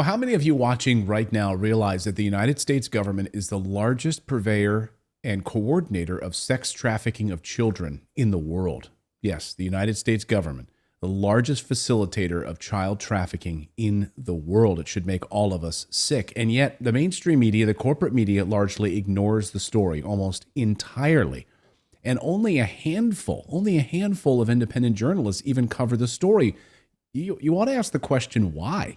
Well, how many of you watching right now realize that the United States government is the largest purveyor and coordinator of sex trafficking of children in the world? Yes, the United States government, the largest facilitator of child trafficking in the world. It should make all of us sick. And yet, the mainstream media, the corporate media, largely ignores the story almost entirely. And only a handful of independent journalists even cover the story. You ought to ask the question, why?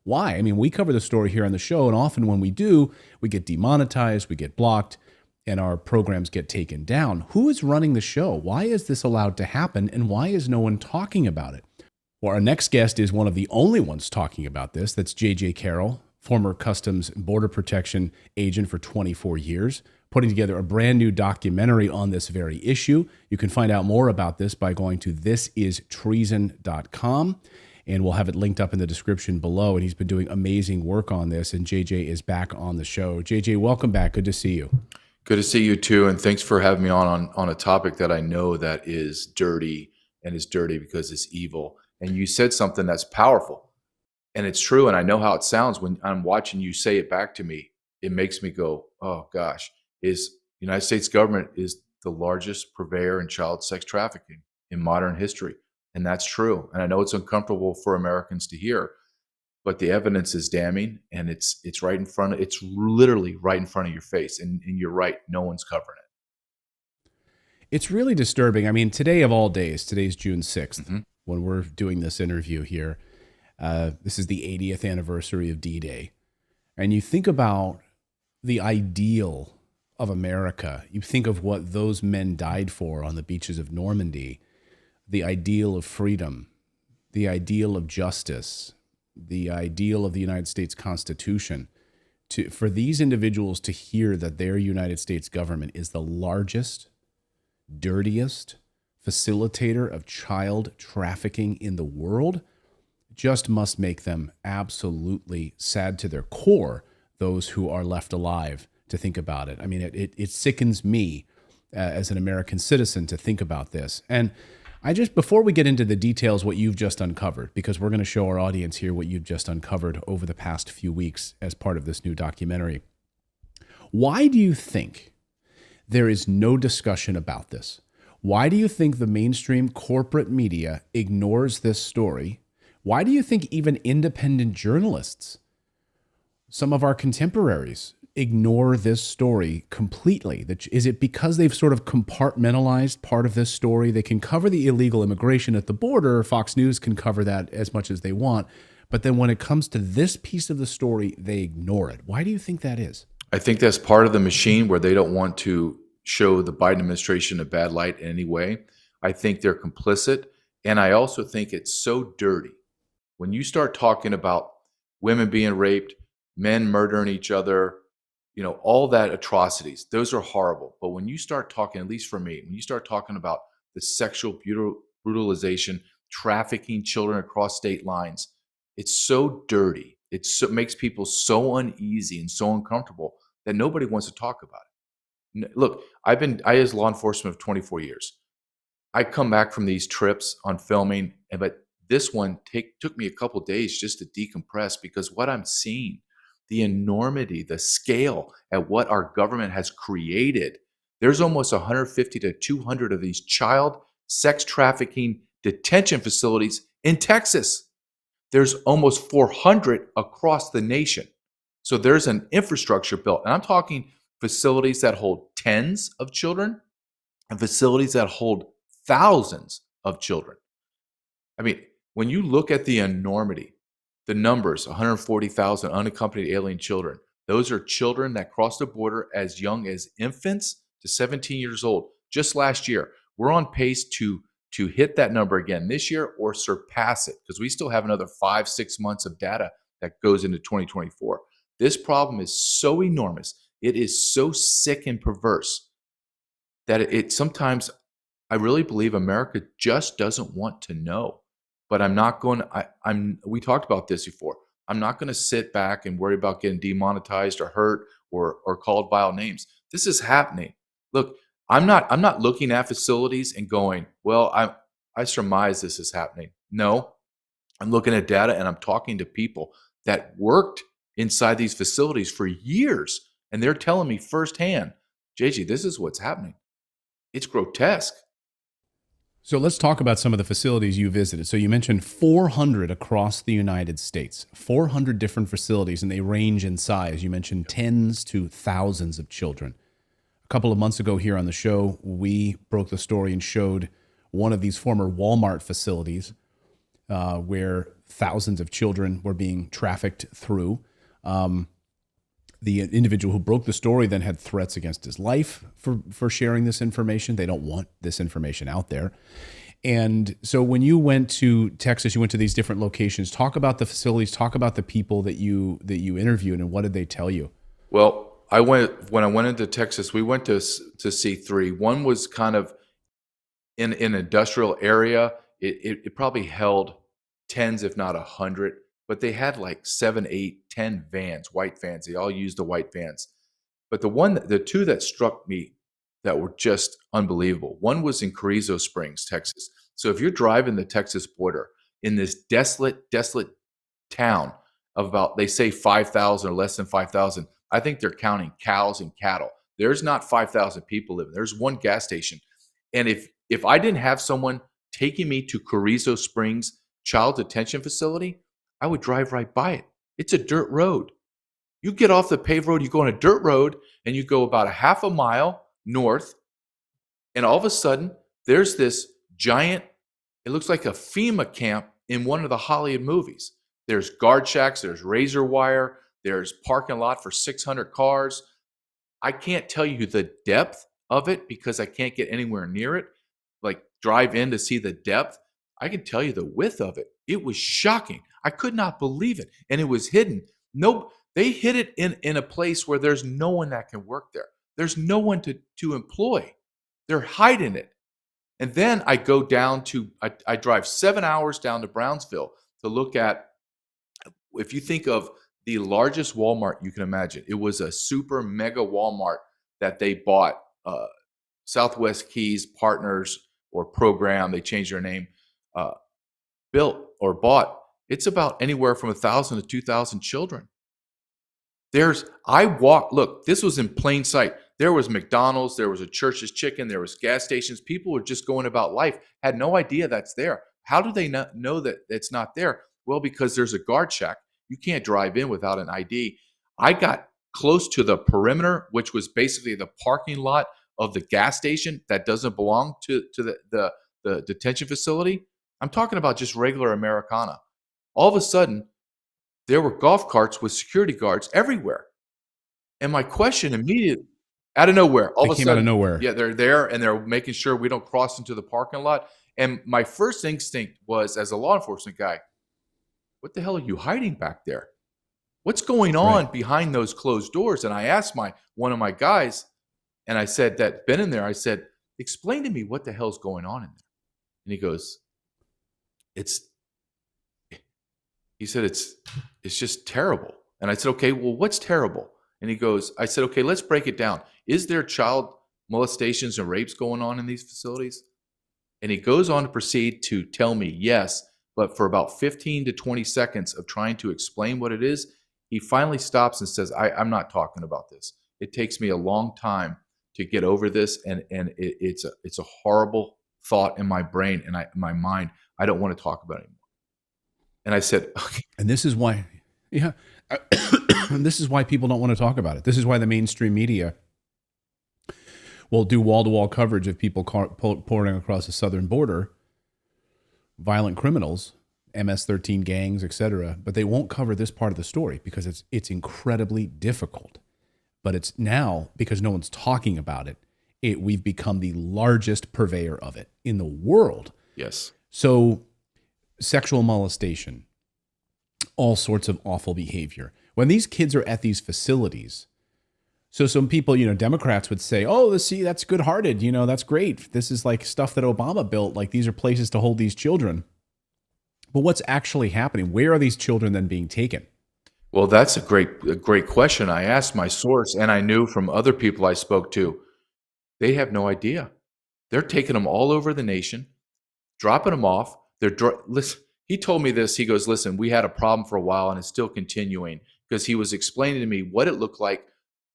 Why? I mean, we cover the story here on the show, and often when we do, we get demonetized, we get blocked, and our programs get taken down. Who is running the show? Why is this allowed to happen, and why is no one talking about it? Well, our next guest is one of the only ones talking about this. That's J.J. Carroll, former Customs and Border Protection agent for 24 years, putting together a brand new documentary on this very issue. You can find out more about this by going to thisistreason.com. And we'll have it linked up in the description below. And he's been doing amazing work on this. And JJ is back on the show. JJ, welcome back. Good to see you. Good to see you too. And thanks for having me on a topic that I know that is dirty, and is dirty because it's evil. And you said something that's powerful, and it's true. And I know how it sounds when I'm watching you say it back to me. It makes me go, oh gosh, the United States government is the largest purveyor in child sex trafficking in modern history. And that's true. And I know it's uncomfortable for Americans to hear, but the evidence is damning, and it's literally right in front of your face. And you're right, no one's covering it. It's really disturbing. I mean, today of all days, today's June 6th, when we're doing this interview here. This is the 80th anniversary of D-Day. And you think about the ideal of America. You think of what those men died for on the beaches of Normandy. The ideal of freedom, the ideal of justice, the ideal of the United States Constitution. For these individuals to hear that their United States government is the largest, dirtiest facilitator of child trafficking in the world just must make them absolutely sad to their core, those who are left alive, to think about it. I mean, it sickens me as an American citizen to think about this. And before we get into the details, what you've just uncovered, because we're going to show our audience here what you've just uncovered over the past few weeks as part of this new documentary. Why do you think there is no discussion about this? Why do you think the mainstream corporate media ignores this story? Why do you think even independent journalists, some of our contemporaries, ignore this story completely? Is it because they've sort of compartmentalized part of this story? They can cover the illegal immigration at the border. Fox News can cover that as much as they want. But then when it comes to this piece of the story, they ignore it. Why do you think that is? I think that's part of the machine where they don't want to show the Biden administration a bad light in any way. I think they're complicit. And I also think it's so dirty. When you start talking about women being raped, men murdering each other, all that atrocities, those are horrible. But when you start talking, at least for me, when you start talking about the sexual brutalization, trafficking children across state lines, it's so dirty. It makes people so uneasy and so uncomfortable that nobody wants to talk about it. Look, I as law enforcement of 24 years. I come back from these trips on filming, but this one took me a couple days just to decompress, because what I'm seeing, the enormity, the scale at what our government has created. There's almost 150 to 200 of these child sex trafficking detention facilities in Texas. There's almost 400 across the nation. So there's an infrastructure built. And I'm talking facilities that hold tens of children and facilities that hold thousands of children. I mean, when you look at the enormity, the numbers, 140,000 unaccompanied alien children, those are children that cross the border as young as infants to 17 years old. Just last year, we're on pace to hit that number again this year or surpass it, because we still have another 5-6 months of data that goes into 2024. This problem is so enormous. It is so sick and perverse that it sometimes, I really believe America just doesn't want to know. But I'm not going to, we talked about this before. I'm not going to sit back and worry about getting demonetized or hurt or called vile names. This is happening. Look, I'm not looking at facilities and going, well, I surmise this is happening. No, I'm looking at data and I'm talking to people. that worked inside these facilities for years. And they're telling me firsthand, JG, this is what's happening. It's grotesque. So let's talk about some of the facilities you visited. So you mentioned 400 across the United States, 400 different facilities, and they range in size. You mentioned tens to thousands of children. A couple of months ago here on the show, we broke the story and showed one of these former Walmart facilities where thousands of children were being trafficked through. The individual who broke the story then had threats against his life for sharing this information. They don't want this information out there. And so when you went to Texas, you went to these different locations. Talk about the facilities, talk about the people that you interviewed, and what did they tell you? Well, when I went into Texas, we went to see three. One was kind of in an industrial area. It probably held tens, if not 100. But they had like 7, 8, 10 vans, white vans. They all used the white vans. But the two that struck me that were just unbelievable. One was in Carrizo Springs, Texas. So if you're driving the Texas border in this desolate town of about, they say 5,000 or less than 5,000, I think they're counting cows and cattle. There's not 5,000 people living. There's one gas station. And if I didn't have someone taking me to Carrizo Springs child detention facility, I would drive right by it. It's a dirt road. You get off the paved road, you go on a dirt road, and you go about a half a mile north, and all of a sudden, there's this giant, it looks like a FEMA camp in one of the Hollywood movies. There's guard shacks, there's razor wire, there's parking lot for 600 cars. I can't tell you the depth of it because I can't get anywhere near it, like drive in to see the depth. I can tell you the width of it. It was shocking. I could not believe it. And it was hidden. No, they hid it in a place where there's no one that can work there. There's no one to employ. They're hiding it. And then I go down to, I drive 7 hours down to Brownsville to look at, if you think of the largest Walmart you can imagine, it was a super mega Walmart that they bought, Southwest Keys Partners or Program, they changed their name, built or bought. It's about anywhere from 1,000 to 2,000 children. Look, this was in plain sight. There was McDonald's, there was a Church's Chicken, there was gas stations. People were just going about life, had no idea that's there. How do they not know that it's not there? Well, because there's a guard shack. You can't drive in without an ID. I got close to the perimeter, which was basically the parking lot of the gas station that doesn't belong to the detention facility. I'm talking about just regular Americana. All of a sudden, there were golf carts with security guards everywhere. And my question immediately, out of nowhere, all of a sudden, out of nowhere. Yeah, they're there and they're making sure we don't cross into the parking lot. And my first instinct was, as a law enforcement guy, what the hell are you hiding back there? What's going on behind those closed doors? And I asked one of my guys, and I said that been in there, I said, explain to me what the hell's going on in there. And he goes, he said, it's just terrible. And I said, okay, well, what's terrible? And he goes, I said, okay, let's break it down. Is there child molestations and rapes going on in these facilities? And he goes on to proceed to tell me yes, but for about 15 to 20 seconds of trying to explain what it is, he finally stops and says, I'm not talking about this. It takes me a long time to get over this, and it's a horrible thought in my brain and my mind. I don't want to talk about it anymore. And I said, okay. And this is why, this is why people don't want to talk about it. This is why the mainstream media will do wall-to-wall coverage of people pouring across the southern border, violent criminals, MS-13 gangs, etc. But they won't cover this part of the story because it's incredibly difficult. But it's now, because no one's talking about it, we've become the largest purveyor of it in the world. Yes. So sexual molestation, all sorts of awful behavior. When these kids are at these facilities, so some people, Democrats would say, oh, see, that's good-hearted. That's great. This is like stuff that Obama built. Like, these are places to hold these children. But what's actually happening? Where are these children then being taken? Well, that's a great question. I asked my source, and I knew from other people I spoke to, they have no idea. They're taking them all over the nation, dropping them off. Listen, he told me this. He goes, listen, we had a problem for a while and it's still continuing, because he was explaining to me what it looked like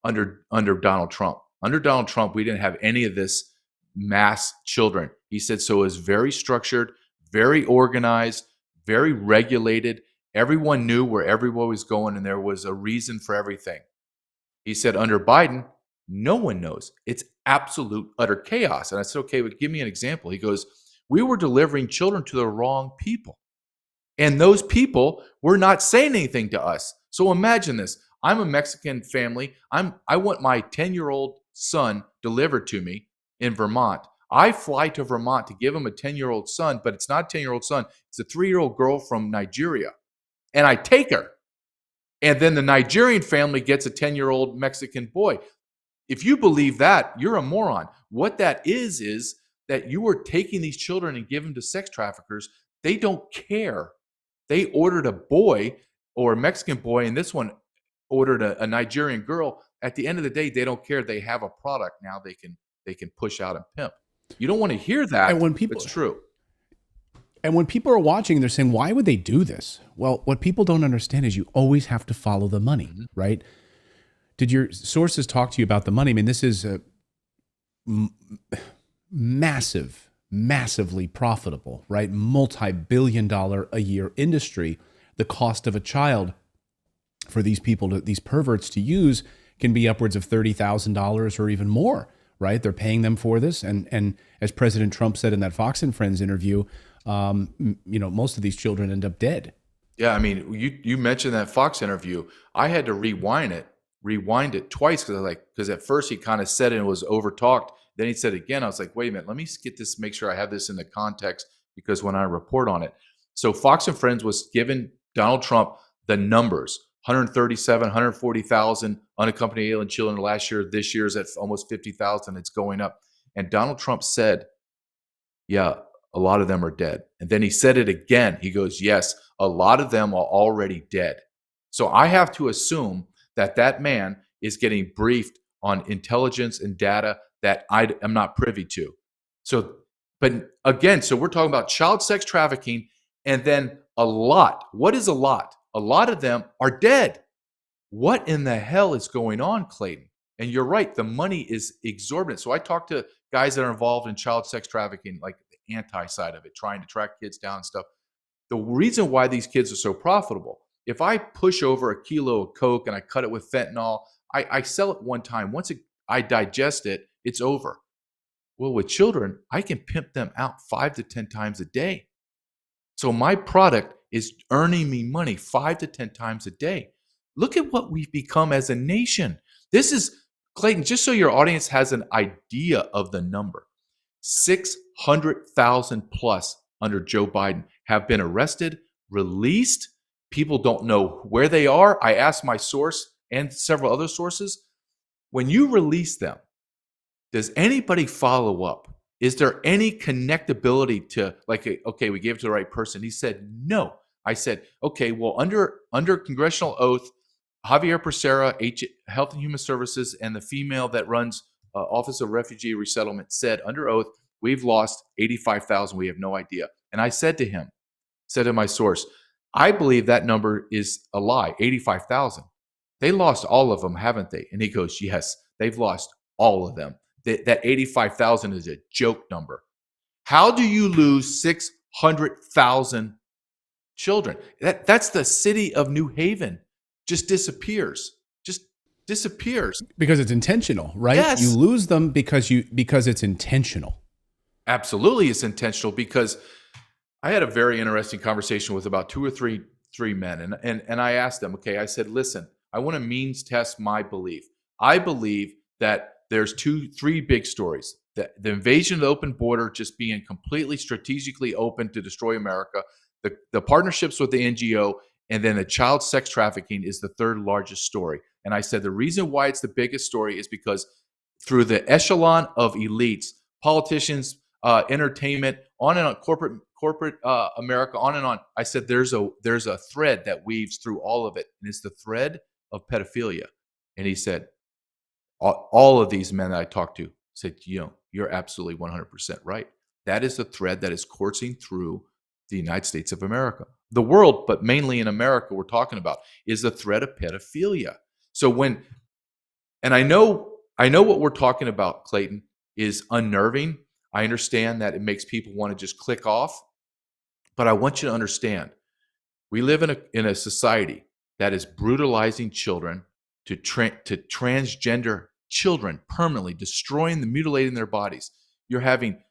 under Donald Trump. Under Donald Trump, we didn't have any of this mass children. He said, so it was very structured, very organized, very regulated. Everyone knew where everyone was going and there was a reason for everything. He said, under Biden, no one knows. It's absolute, utter chaos. And I said, okay, but give me an example. He goes, we were delivering children to the wrong people. And those people were not saying anything to us. So imagine this. I'm a Mexican family. I want my 10-year-old son delivered to me in Vermont. I fly to Vermont to give him a 10-year-old son, but it's not a 10-year-old son. It's a 3-year-old girl from Nigeria. And I take her. And then the Nigerian family gets a 10-year-old Mexican boy. If you believe that, you're a moron. What that is that you are taking these children and giving them to sex traffickers. They don't care. They ordered a boy or a Mexican boy, and this one ordered a Nigerian girl. At the end of the day, they don't care. They have a product now they can push out and pimp. You don't want to hear that, And when people, it's true. And when people are watching, they're saying, why would they do this? Well, what people don't understand is you always have to follow the money, right? Did your sources talk to you about the money? I mean, this is a massively profitable, right? Multi-billion-dollar a year industry. The cost of a child for these people, these perverts to use can be upwards of $30,000 or even more, right? They're paying them for this. And as President Trump said in that Fox and Friends interview, most of these children end up dead. Yeah, I mean, you mentioned that Fox interview. I had to rewind it twice because at first he kind of said it and was overtalked. Then he said it again. I was like, wait a minute, let me get this, make sure I have this in the context, because when I report on it. So Fox and Friends was giving Donald Trump the numbers: 137, 140,000 unaccompanied alien children last year. This year's at almost 50,000. It's going up. And Donald Trump said, yeah, a lot of them are dead. And then he said it again. He goes, yes, a lot of them are already dead. So I have to assume that man is getting briefed on intelligence and data that I am not privy to. So, but again, so we're talking about child sex trafficking, and then a lot. What is a lot? A lot of them are dead. What in the hell is going on, Clayton? And you're right, the money is exorbitant. So I talk to guys that are involved in child sex trafficking, like the anti side of it, trying to track kids down and stuff. The reason why these kids are so profitable, if I push over a kilo of Coke and I cut it with fentanyl, I sell it one time. Once I digest it, it's over. Well, with children, I can pimp them out 5 to 10 times a day. So my product is earning me money 5 to 10 times a day. Look at what we've become as a nation. This is, Clayton, just so your audience has an idea of the number, 600,000 plus under Joe Biden have been arrested, released. People don't know where they are. I asked my source and several other sources, when you release them, does anybody follow up? Is there any connectability to, like, okay, we gave it to the right person? He said, no. I said, okay, well, under congressional oath, Javier Becerra, Health and Human Services, and the female that runs Office of Refugee Resettlement said under oath, we've lost 85,000. We have no idea. And I said to my source, I believe that number is a lie, 85,000. They lost all of them, haven't they? And he goes, yes, they've lost all of them. That 85,000 is a joke number. How do you lose 600,000 children? That's the city of New Haven. Just disappears. Because it's intentional, right? Yes. You lose them because it's intentional. Absolutely, it's intentional, because I had a very interesting conversation with about two or three men, and I asked them, okay, I said, listen, I want to means test my belief. I believe that there's three big stories. The invasion of the open border just being completely strategically open to destroy America, the partnerships with the NGO, and then the child sex trafficking is the third largest story. And I said the reason why it's the biggest story is because through the echelon of elites, politicians, entertainment, on and on, corporate America, on and on. I said there's a thread that weaves through all of it, and it's the thread of pedophilia. And he said, all of these men that I talked to said, you're absolutely 100% right. That is the thread that is coursing through the United States of America. The world, but mainly in America, we're talking about is the threat of pedophilia. So and I know what we're talking about, Clayton, is unnerving. I understand that it makes people want to just click off, but I want you to understand we live in a society that is brutalizing children to transgender children permanently, destroying them, mutilating their bodies. You're having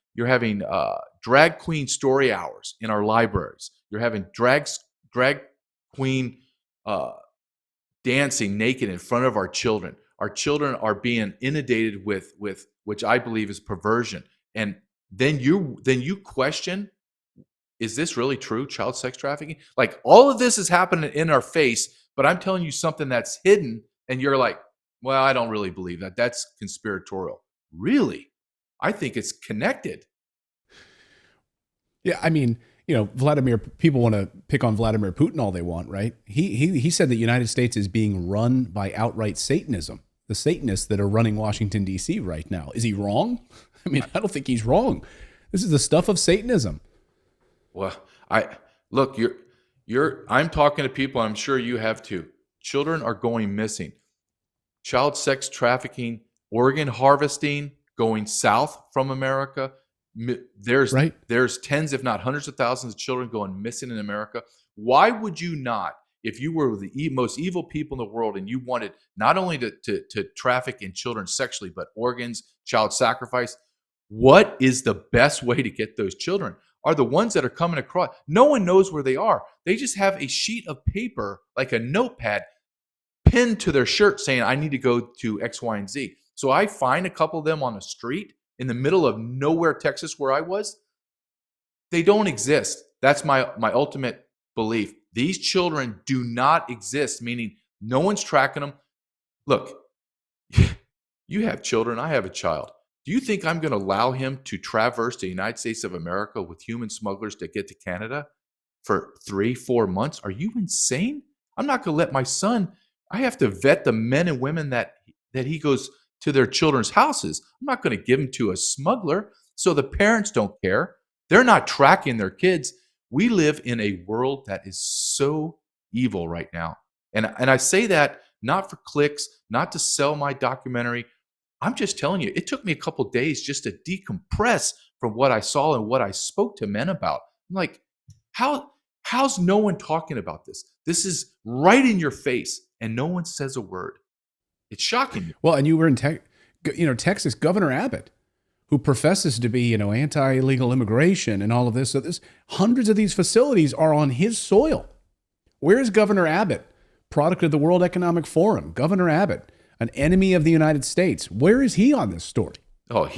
drag queen story hours in our libraries. You're having drag queen dancing naked in front of our children. Our children are being inundated with which I believe is perversion. And then you question, is this really true? Child sex trafficking? Like, all of this is happening in our face, but I'm telling you something that's hidden, and you're like, well, I don't really believe that. That's conspiratorial. Really? I think it's connected. Yeah, I mean, people want to pick on Vladimir Putin all they want, right? He said the United States is being run by outright Satanism, the Satanists that are running Washington, D.C. right now. Is he wrong? I mean, I don't think he's wrong. This is the stuff of Satanism. Well, I'm talking to people, I'm sure you have too. Children are going missing. Child sex trafficking, organ harvesting, going south from America. There's tens, if not hundreds of thousands of children going missing in America. Why would you not, if you were the most evil people in the world and you wanted not only to traffic in children sexually, but organs, child sacrifice, what is the best way to get those children? Are the ones that are coming across. No one knows where they are. They just have a sheet of paper, like a notepad, pinned to their shirt saying, I need to go to X, Y, and Z. So I find a couple of them on the street in the middle of nowhere, Texas, where I was. They don't exist. That's my ultimate belief. These children do not exist, meaning no one's tracking them. Look, you have children. I have a child. Do you think I'm going to allow him to traverse the United States of America with human smugglers to get to Canada for 3-4 months? Are you insane? I'm not going to let my son. I have to vet the men and women that he goes to their children's houses. I'm not going to give him to a smuggler. So the parents don't care. They're not tracking their kids. We live in a world that is so evil right now. And I say that not for clicks, not to sell my documentary. I'm just telling you, it took me a couple days just to decompress from what I saw and what I spoke to men about. I'm like, how's no one talking about this? This is right in your face, and no one says a word. It's shocking me. Well, and you were in Texas, Governor Abbott, who professes to be, anti-illegal immigration and all of this. So hundreds of these facilities are on his soil. Where is Governor Abbott? Product of the World Economic Forum. Governor Abbott, an enemy of the United States. Where is he on this story? Oh,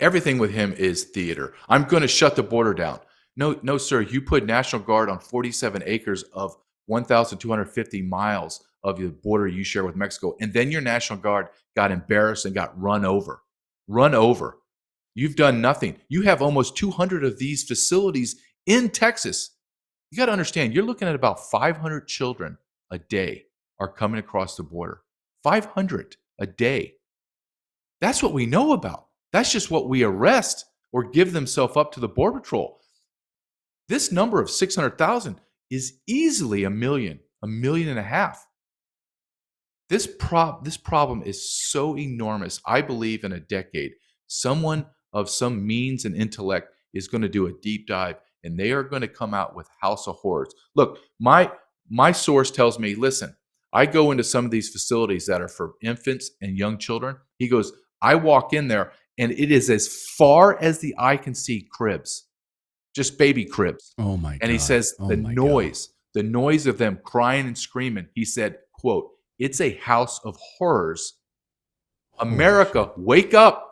everything with him is theater. I'm going to shut the border down. No, sir. You put National Guard on 47 acres of 1,250 miles of the border you share with Mexico, and then your National Guard got embarrassed and got run over. Run over. You've done nothing. You have almost 200 of these facilities in Texas. You got to understand, you're looking at about 500 children a day are coming across the border. 500 a day. That's what we know about. That's just what we arrest or give themselves up to the Border Patrol. This number of 600,000 is easily a million and a half. This problem is so enormous. I believe in a decade, someone of some means and intellect is going to do a deep dive, and they are going to come out with House of Horrors. Look, my source tells me, listen, I go into some of these facilities that are for infants and young children. He goes, I walk in there, and it is as far as the eye can see cribs, just baby cribs. Oh my God. And he says the noise of them crying and screaming. He said, quote, it's a house of horrors. America, wake up.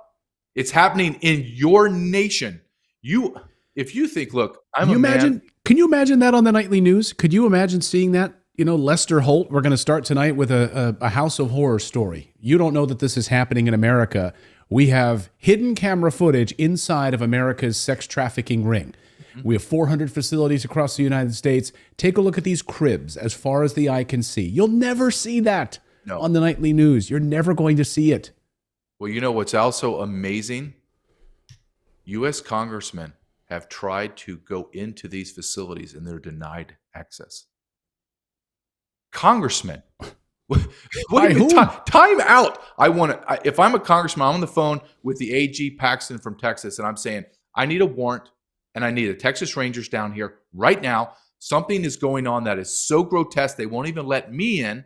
It's happening in your nation. If you think, look, can you imagine that on the nightly news? Could you imagine seeing that? Lester Holt, we're going to start tonight with a House of Horror story. You don't know that this is happening in America. We have hidden camera footage inside of America's sex trafficking ring. Mm-hmm. We have 400 facilities across the United States. Take a look at these cribs as far as the eye can see. You'll never see that on the nightly news. You're never going to see it. Well, you know what's also amazing? U.S. congressmen have tried to go into these facilities and they're denied access. Congressmen. What do you mean? Time out. If I'm a congressman, I'm on the phone with the AG Paxton from Texas, and I'm saying, I need a warrant and I need a Texas Rangers down here right now. Something is going on that is so grotesque, they won't even let me in.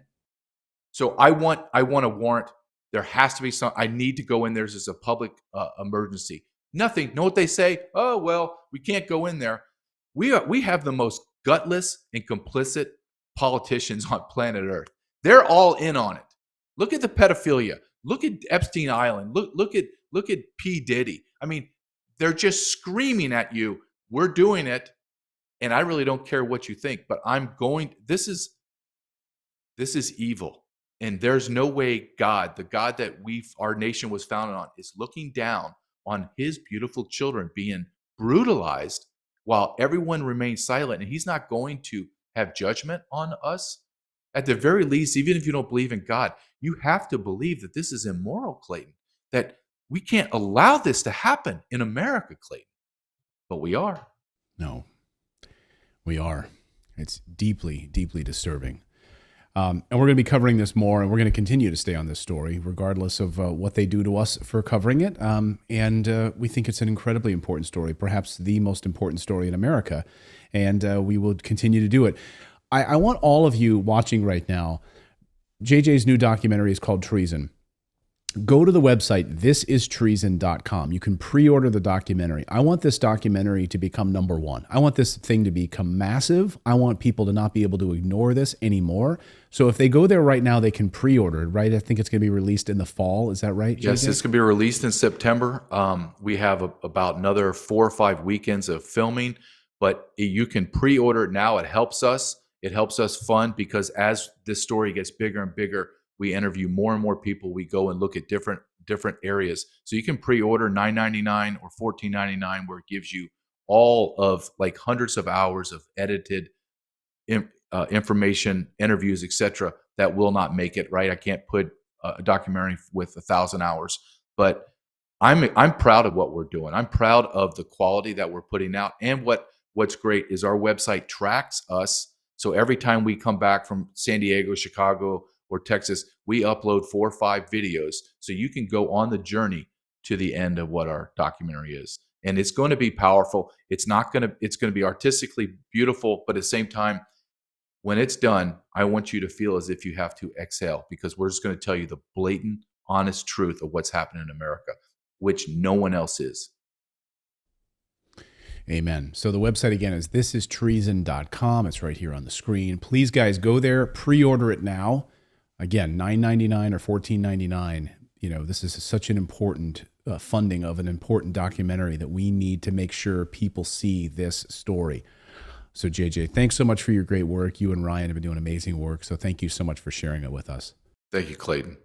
So I want a warrant. There has to be some. I need to go in there as a public emergency. Nothing. Know what they say? Oh, well, we can't go in there. We have the most gutless and complicit politicians on planet Earth. They're all in on it. Look at the pedophilia. Look at Epstein Island. Look at P. Diddy. I mean, they're just screaming at you. We're doing it, and I really don't care what you think. But I'm going. This is evil, and there's no way God, the God that our nation was founded on, is looking down on His beautiful children being brutalized while everyone remains silent, and He's not going to have judgment on us. At the very least, even if you don't believe in God, you have to believe that this is immoral, Clayton, that we can't allow this to happen in America, Clayton. But we are. No, we are. It's deeply, deeply disturbing. And we're going to be covering this more, and we're going to continue to stay on this story, regardless of what they do to us for covering it. And we think it's an incredibly important story, perhaps the most important story in America. And we will continue to do it. I want all of you watching right now, JJ's new documentary is called Treason. Go to the website, thisistreason.com. You can pre-order the documentary. I want this documentary to become number one. I want this thing to become massive. I want people to not be able to ignore this anymore. So if they go there right now, they can pre-order it, right? I think it's going to be released in the fall. Is that right, JJ? Yes, it's going to be released in September. We have about another 4 or 5 weekends of filming, but you can pre-order it now. It helps us. It helps us fund, because as this story gets bigger and bigger, we interview more and more people. We go and look at different areas. So you can pre-order $9.99 or $14.99, where it gives you all of like hundreds of hours of edited information, interviews, etc. that will not make it, right? I can't put a documentary with 1,000 hours, but I'm proud of what we're doing. I'm proud of the quality that we're putting out. And what's great is our website tracks us. So every time we come back from San Diego, Chicago, or Texas, we upload 4 or 5 videos. So you can go on the journey to the end of what our documentary is. And it's going to be powerful. It's going to be artistically beautiful, but at the same time, when it's done, I want you to feel as if you have to exhale, because we're just going to tell you the blatant, honest truth of what's happening in America, which no one else is. Amen. So the website again is thisistreason.com. It's right here on the screen. Please, guys, go there, pre-order it now. Again, $9.99 or $14.99. You know, this is such an important funding of an important documentary that we need to make sure people see this story. So JJ, thanks so much for your great work. You and Ryan have been doing amazing work. So thank you so much for sharing it with us. Thank you, Clayton.